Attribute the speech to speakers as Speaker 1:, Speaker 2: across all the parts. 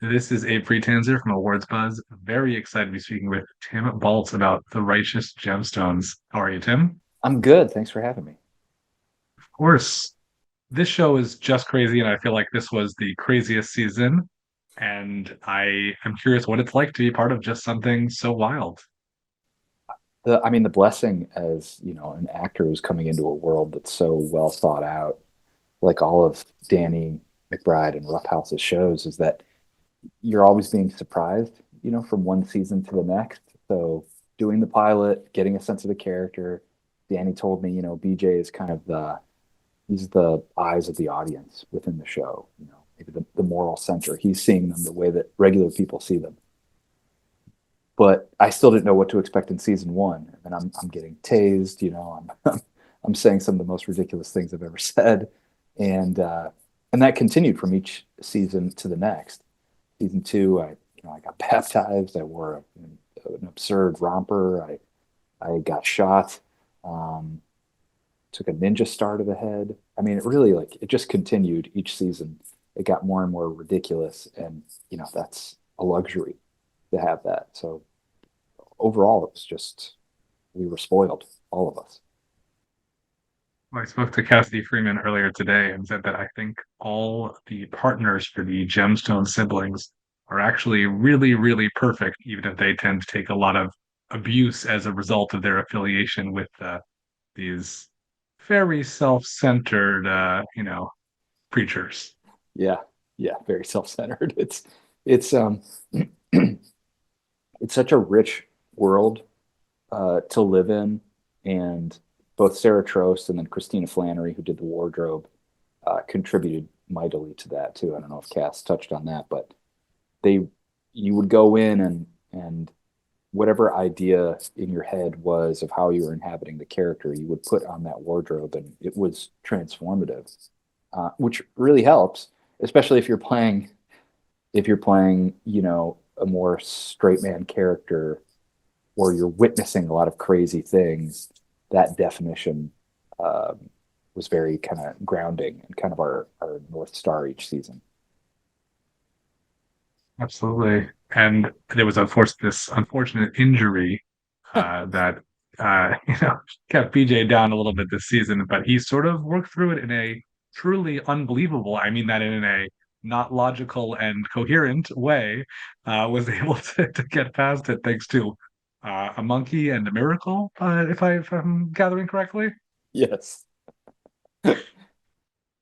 Speaker 1: This is Abe Friedtanzer from Awards Buzz. Very excited to be speaking with Tim Baltz about the Righteous Gemstones. How are you, Tim?
Speaker 2: I'm good. Thanks for having me.
Speaker 1: Of course, this show is just crazy, and I feel like this was the craziest season. And I am curious what it's like to be part of just something so wild.
Speaker 2: The blessing as, an actor who's coming into a world that's so well thought out, like all of Danny McBride and Roughhouse's shows, is that you're always being surprised, from one season to the next. So doing the pilot, getting a sense of the character, Danny told me, BJ is kind of he's the eyes of the audience within the show, maybe the moral center. He's seeing them the way that regular people see them. But I still didn't know what to expect in season one. And I'm getting tased, I'm saying some of the most ridiculous things I've ever said, and that continued from each season to the next. Season two, I got baptized. I wore an absurd romper. I got shot. Um, Took a ninja star to the head. I mean, it really it just continued each season. It got more and more ridiculous, and that's a luxury to have that. So overall, it was just we were spoiled, all of us.
Speaker 1: I spoke to Cassidy Freeman earlier today and said that I think all the partners for the Gemstone siblings are actually really, really perfect, even if they tend to take a lot of abuse as a result of their affiliation with these very self-centered, preachers.
Speaker 2: Yeah, yeah, very self-centered. It's it's such a rich world to live in, and both Sarah Trost and then Christina Flannery, who did the wardrobe, contributed mightily to that too. I don't know if Cass touched on that, but they you would go in and whatever idea in your head was of how you were inhabiting the character, you would put on that wardrobe, and it was transformative, which really helps, especially if you're playing, a more straight man character, or you're witnessing a lot of crazy things. That definition was very kind of grounding and kind of our North Star each season.
Speaker 1: Absolutely. And there was this unfortunate injury that kept BJ down a little bit this season, but he sort of worked through it in a truly unbelievable, I mean that in a not logical and coherent way, was able to get past it thanks to a monkey and a miracle, if I'm gathering correctly.
Speaker 2: Yes.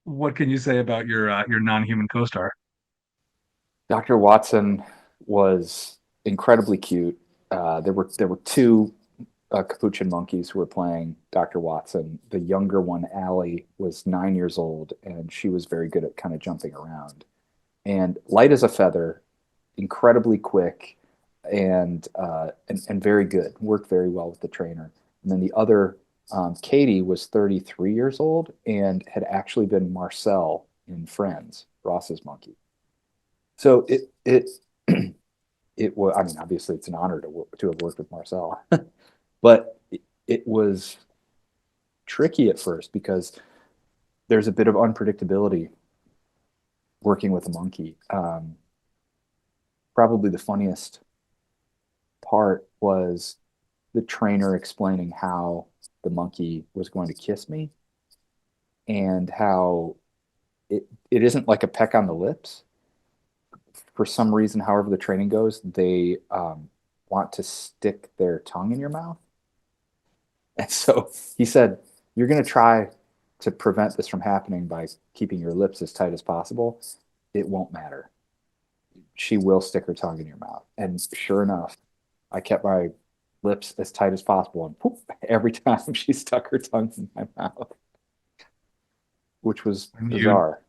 Speaker 1: What can you say about your non-human co-star?
Speaker 2: Dr. Watson was incredibly cute. There were two capuchin monkeys who were playing Dr. Watson. The younger one, Allie, was 9 years old, and she was very good at kind of jumping around. And light as a feather, incredibly quick, and very good. Worked very well with the trainer. And then the other, Katie, was 33 years old and had actually been Marcel in Friends, Ross's monkey. So it was. I mean, obviously, it's an honor to have worked with Marcel, but it was tricky at first because there's a bit of unpredictability working with a monkey. Probably the funniest part was the trainer explaining how the monkey was going to kiss me, and how it isn't like a peck on the lips. For some reason, however the training goes, they want to stick their tongue in your mouth. And so he said, "You're going to try to prevent this from happening by keeping your lips as tight as possible. It won't matter. She will stick her tongue in your mouth." And sure enough, I kept my lips as tight as possible, and poof, every time she stuck her tongue in my mouth, which was
Speaker 1: When you
Speaker 2: bizarre.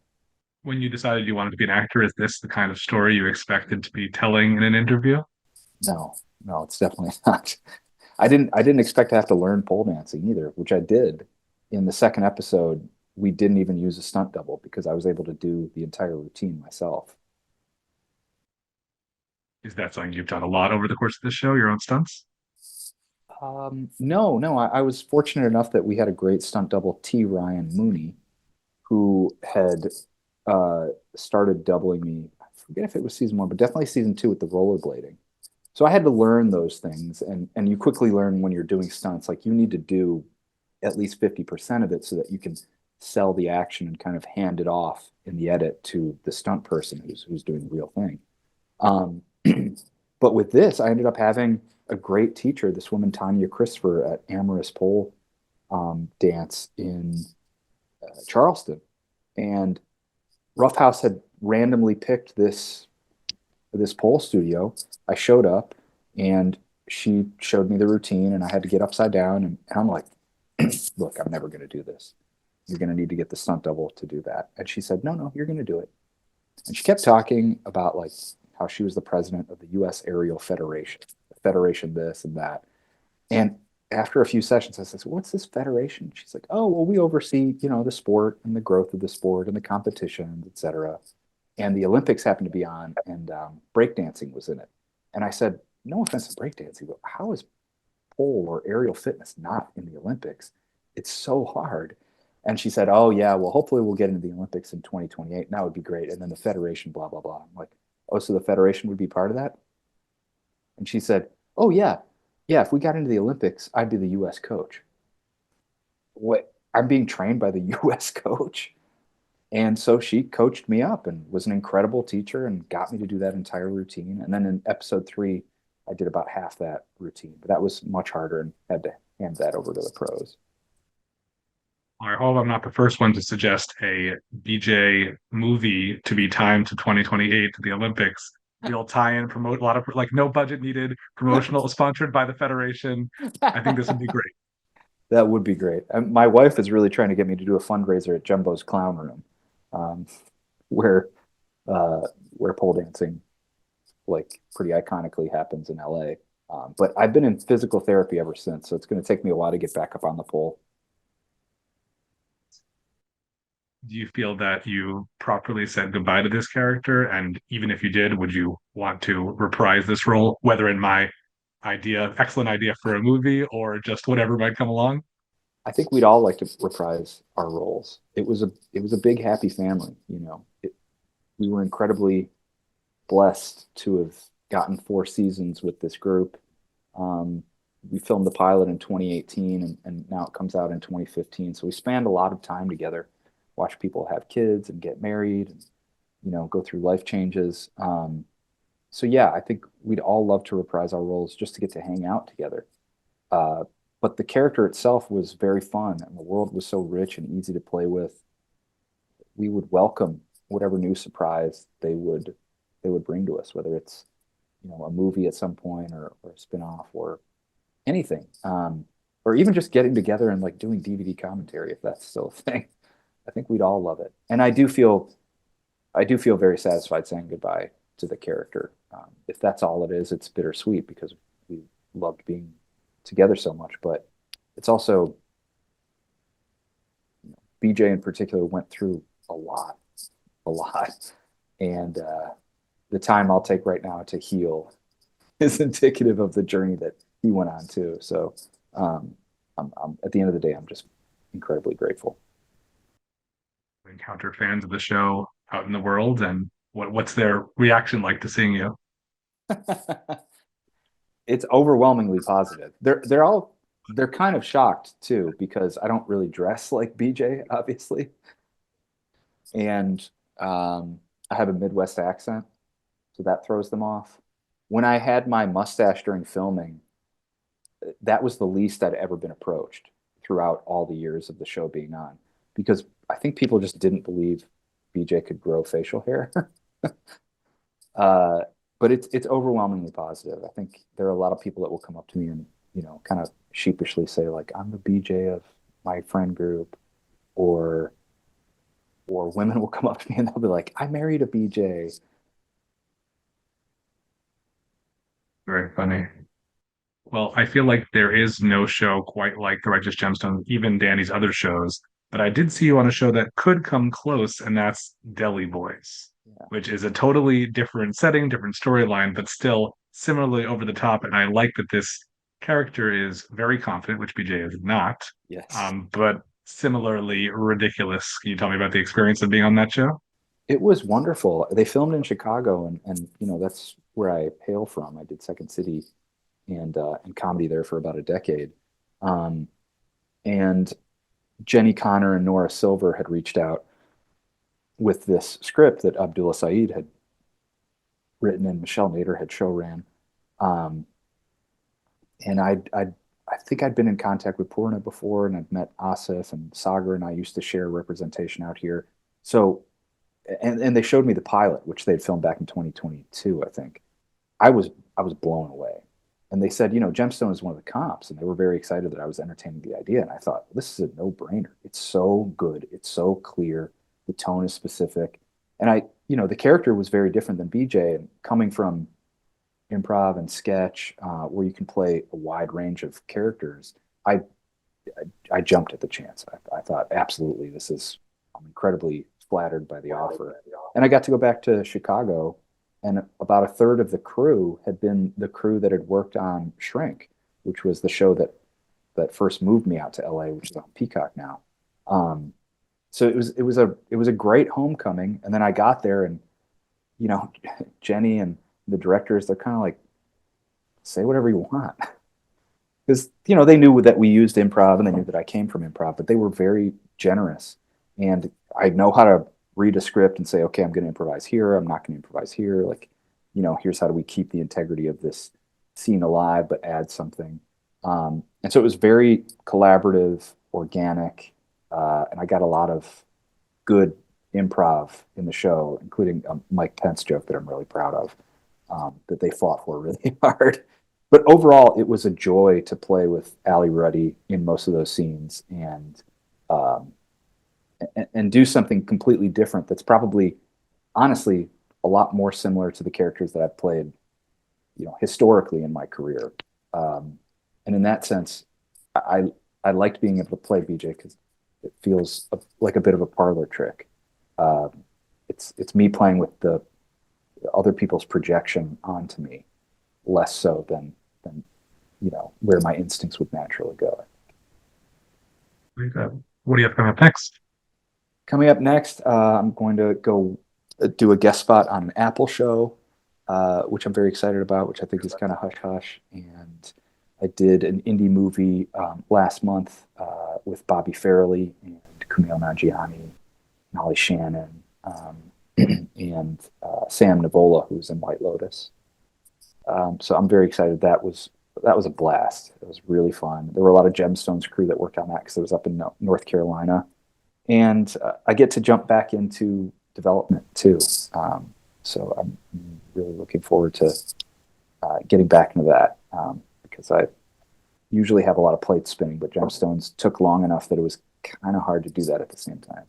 Speaker 1: when you decided you wanted to be an actor, is this the kind of story you expected to be telling in an interview?
Speaker 2: No, no, it's definitely not. I didn't expect to have to learn pole dancing either, which I did. In the second episode, we didn't even use a stunt double because I was able to do the entire routine myself.
Speaker 1: Is that something you've done a lot over the course of the show, your own stunts?
Speaker 2: No, no, I was fortunate enough that we had a great stunt double, T. Ryan Mooney, who had started doubling me forget if it was season one, but definitely season two with the rollerblading. So I had to learn those things, and you quickly learn when you're doing stunts, like you need to do at least 50% of it so that you can sell the action and kind of hand it off in the edit to the stunt person who's doing the real thing. Um, but with this, I ended up having a great teacher, this woman Tanya Christopher at Amorous Pole dance in Charleston, and Roughhouse had randomly picked this pole studio. I showed up, and she showed me the routine, and I had to get upside down, and I'm like, look, I'm never going to do this. You're going to need to get the stunt double to do that. And she said, no, you're going to do it. And she kept talking about like how she was the president of the U.S. Aerial Federation, Federation this and that. And after a few sessions, I said, so what's this federation? She's like, oh, well, we oversee, the sport and the growth of the sport and the competitions, et cetera. And the Olympics happened to be on, and breakdancing was in it. And I said, no offense to breakdancing, but how is pole or aerial fitness not in the Olympics? It's so hard. And she said, oh, yeah, well, hopefully we'll get into the Olympics in 2028. And that would be great. And then the federation, blah, blah, blah. I'm like, oh, so the federation would be part of that? And she said, oh, yeah. Yeah, if we got into the Olympics, I'd be the U.S. coach. What? I'm being trained by the U.S. coach? And so she coached me up and was an incredible teacher and got me to do that entire routine. And then in episode 3, I did about half that routine, but that was much harder and had to hand that over to the pros.
Speaker 1: I hope I'm not the first one to suggest a BJ movie to be timed to 2028 to the Olympics. We'll tie in, promote a lot of like no budget needed, promotional, sponsored by the Federation. I think this would be great.
Speaker 2: That would be great. My wife is really trying to get me to do a fundraiser at Jumbo's Clown Room, um, where where pole dancing like pretty iconically happens in LA. But I've been in physical therapy ever since, so it's going to take me a while to get back up on the pole.
Speaker 1: Do you feel that you properly said goodbye to this character? And even if you did, would you want to reprise this role, whether in my excellent idea for a movie, or just whatever might come along?
Speaker 2: I think we'd all like to reprise our roles. It was a big happy family, we were incredibly blessed to have gotten 4 seasons with this group. We filmed the pilot in 2018, and now it comes out in 2015. So we spanned a lot of time together, watch people have kids and get married, and go through life changes. So yeah, I think we'd all love to reprise our roles just to get to hang out together. Uh, but the character itself was very fun, and the world was so rich and easy to play with. We would welcome whatever new surprise they would bring to us, whether it's a movie at some point, or a spinoff, or anything, or even just getting together and like doing DVD commentary if that's still a thing. I think we'd all love it, and I do feel very satisfied saying goodbye to the character. If that's all it is, it's bittersweet because we loved being together so much, but it's also, BJ in particular went through a lot, and the time I'll take right now to heal is indicative of the journey that he went on too. So, I'm at the end of the day, I'm just incredibly grateful.
Speaker 1: Encounter fans of the show out in the world, and what's their reaction like to seeing you?
Speaker 2: It's overwhelmingly positive. They're kind of shocked too because I don't really dress like BJ, obviously, and I have a Midwest accent, so that throws them off. When I had my mustache during filming, that was the least I'd ever been approached throughout all the years of the show being on, because I think people just didn't believe BJ could grow facial hair. uh, but it's overwhelmingly positive. I think there are a lot of people that will come up to me and kind of sheepishly say like, I'm the BJ of my friend group, or women will come up to me and they'll be like, I married a BJ.
Speaker 1: Very funny. Well, I feel like there is no show quite like The Righteous Gemstones, even Danny's other shows. But I did see you on a show that could come close, and that's Deli Boys,
Speaker 2: Yeah.
Speaker 1: which is a totally different setting, different storyline, but still similarly over the top. And I like that this character is very confident, which BJ is not,
Speaker 2: Yes.
Speaker 1: but similarly ridiculous. Can you tell me about the experience of being on that show?
Speaker 2: It was wonderful. They filmed in Chicago, and you know that's where I hail from. I did Second City and comedy there for about a decade. Um, and Jenny Connor and Nora Silver had reached out with this script that Abdullah Saeed had written and Michelle Nader had show ran. Um, and I think I'd been in contact with Purna before, and I'd met Asif and Sagar, and I used to share representation out here. So, and they showed me the pilot, which they'd filmed back in 2022, I think. I was I was blown away. And they said, you know, Gemstone is one of the comps, and they were very excited that I was entertaining the idea. And I thought, this is a no-brainer. It's so good. It's so clear. The tone is specific. And you know, the character was very different than BJ. And coming from improv and sketch, where you can play a wide range of characters, I I jumped at the chance. I thought, absolutely, I'm incredibly flattered by the offer. And I got to go back to Chicago, and about a third of the crew had been the crew that had worked on Shrink, which was the show that first moved me out to LA, which is on Peacock now. Um, so it was a great homecoming. And then I got there, and you know, Jenny and the directors, they're kind of like, say whatever you want. Because you know they knew that we used improv and they knew that I came from improv, but they were very generous, and I know how to read a script and say, okay, I'm going to improvise here, I'm not going to improvise here. Like, you know, here's how do we keep the integrity of this scene alive but add something. And so it was very collaborative, organic, and I got a lot of good improv in the show, including a Mike Pence joke that I'm really proud of, that they fought for really hard. But overall, it was a joy to play with Ali Ruddy in most of those scenes, um, and do something completely different. That's probably, honestly, a lot more similar to the characters that I've played, you know, historically in my career. And in that sense, I I liked being able to play BJ because it feels like a bit of a parlor trick. Um, it's me playing with the other people's projection onto me, less so than you know where my instincts would naturally go.
Speaker 1: Very good. What do you have coming up next?
Speaker 2: Coming up next, I'm going to go do a guest spot on an Apple show, which I'm very excited about, which I think is kind of hush hush. And I did an indie movie last month with Bobby Farrelly and Kumail Nanjiani, Molly Shannon, and Sam Nivola, who's in White Lotus. So I'm very excited. That was a blast. It was really fun. There were a lot of Gemstones crew that worked on that because it was up in North Carolina, and I get to jump back into development too. So I'm really looking forward to getting back into that because I usually have a lot of plates spinning, but Gemstones took long enough that it was kind of hard to do that at the same time.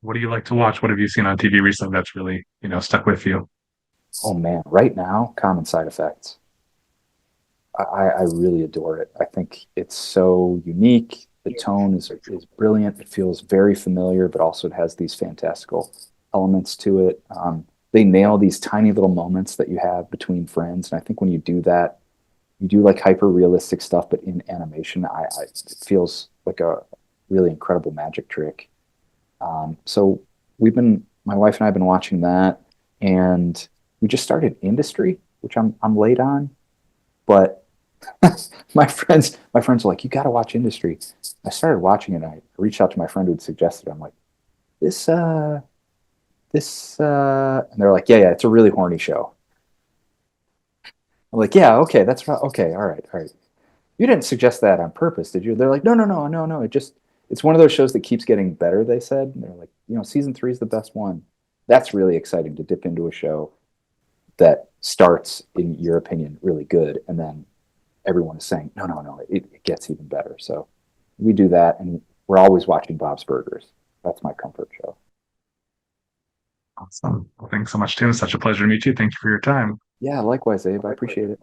Speaker 1: What do you like to watch? What have you seen on TV recently that's really, stuck with you?
Speaker 2: Oh man, right now, Common Side Effects. I really adore it. I think it's so unique. The tone is brilliant. It feels very familiar, but also it has these fantastical elements to it. They nail these tiny little moments that you have between friends, and I think when you do that, you do like hyper realistic stuff, but in animation, it feels like a really incredible magic trick. So my wife and I have been watching that, and we just started Industry, which I'm late on, but my friends are like, you got to watch Industry. I started watching it. And I reached out to my friend who had suggested it. I'm like, this, and they're like, yeah, it's a really horny show. I'm like, yeah, okay, that's right. Okay, all right, all right. You didn't suggest that on purpose, did you? They're like, no, no, no, no, no. It's one of those shows that keeps getting better. They said, and they're like, season 3 is the best one. That's really exciting to dip into a show that starts, in your opinion, really good, and then everyone is saying, no, no, no, it gets even better. So we do that, and we're always watching Bob's Burgers. That's my comfort show.
Speaker 1: Awesome. Well, thanks so much, Tim. Such a pleasure to meet you. Thank you for your time.
Speaker 2: Yeah, likewise, Abe. I appreciate it.